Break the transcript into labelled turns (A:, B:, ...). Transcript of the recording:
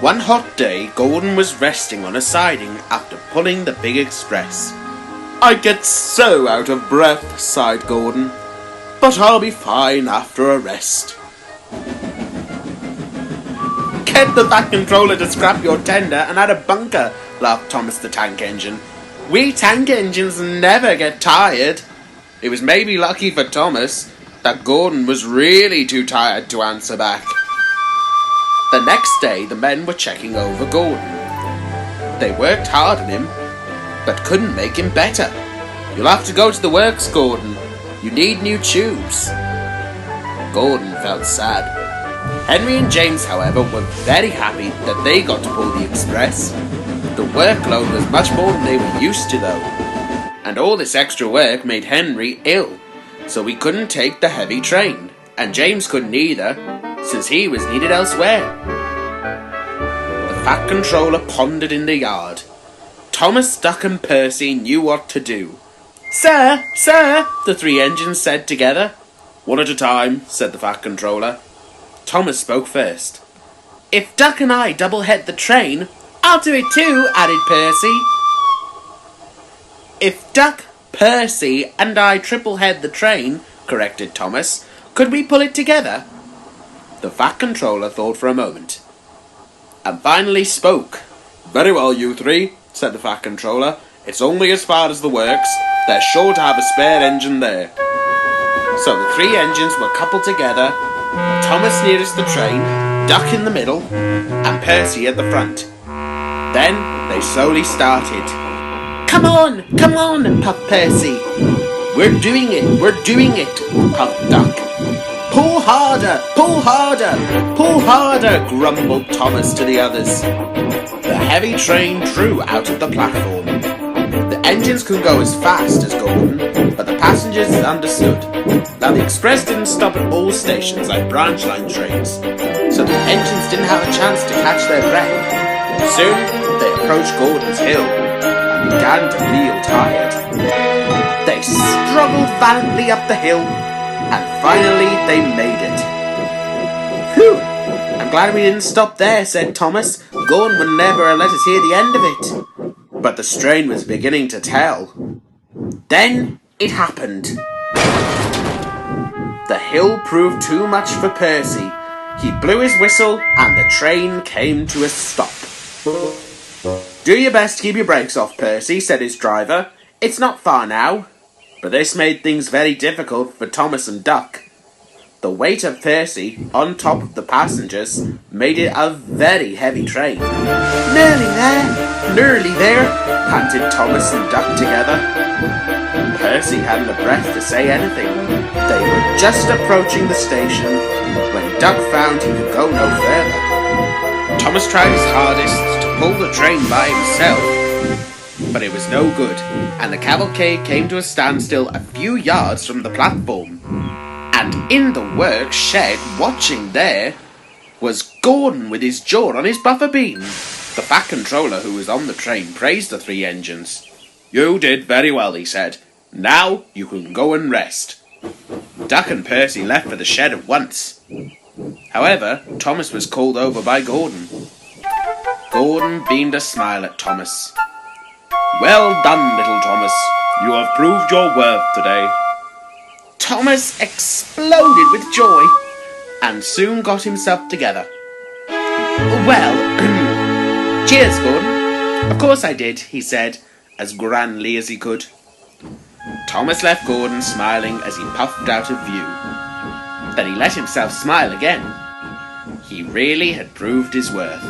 A: One hot day, Gordon was resting on a siding after pulling the big express. "I get so out of breath," sighed Gordon, "but I'll be fine after a rest." "Get the Fat Controller to scrap your tender and add a bunker," laughed Thomas the Tank Engine. "We tank engines never get tired." It was maybe lucky for Thomas that Gordon was really too tired to answer back. The next day, the men were checking over Gordon. They worked hard on him, but couldn't make him better. "You'll have to go to the works, Gordon. You need new tubes." Gordon felt sad. Henry and James, however, were very happy that they got to pull the express. The workload was much more than they were used to, though. And all this extra work made Henry ill, so he couldn't take the heavy train. And James couldn't either, since he was needed elsewhere. The Fat Controller pondered in the yard. Thomas, Duck and Percy knew what to do. "Sir, sir," the three engines said together. "One at a time," said the Fat Controller. Thomas spoke first. "If Duck and I double-head the train, I'll do it too," added Percy. "If Duck, Percy, and I triple-head the train," corrected Thomas, "could we pull it together?" The Fat Controller thought for a moment, and finally spoke. "Very well, you three," said the Fat Controller. "It's only as far as the works. They're sure to have a spare engine there." So the three engines were coupled together, Thomas nearest the train, Duck in the middle, and Percy at the front. Then they slowly started. Come on, puffed Percy. We're doing it, puffed Duck. Pull harder, pull harder, grumbled Thomas to the others. The heavy train drew out of the platform. The engines could go as fast as Gordon, but the passengers understood. Now the express didn't stop at all stations like branch line trains, so the engines didn't have a chance to catch their breath. Soon they approached Gordon's hill and began to feel tired. They struggled valiantly up the hill, and finally they made it. "Phew! I'm glad we didn't stop there," said Thomas. "Gordon would never have let us hear the end of it." But the strain was beginning to tell. Then it happened. The hill proved too much for Percy. He blew his whistle and the train came to a stop. "Do your best to keep your brakes off, Percy," said his driver. "It's not far now." But this made things very difficult for Thomas and Duck. The weight of Percy on top of the passengers made it a very heavy train. Nearly there, panted Thomas and Duck together. Percy hadn't a breath to say anything. They were just approaching the station when Duck found he could go no further. Thomas tried his hardest to pull the train by himself, but it was no good, and the cavalcade came to a standstill a few yards from the platform. And in the works shed, watching there, was Gordon with his jaw on his buffer beam. The Fat Controller, who was on the train, praised the three engines. "You did very well," he said. "Now you can go and rest." Duck and Percy left for the shed at once. However, Thomas was called over by Gordon. Gordon beamed a smile at Thomas. "Well done, little Thomas. You have proved your worth today." Thomas exploded with joy and soon got himself together. "Well, cheers, Gordon. Of course I did," he said, as grandly as he could. Thomas left Gordon smiling as he puffed out of view. Then he let himself smile again. He really had proved his worth.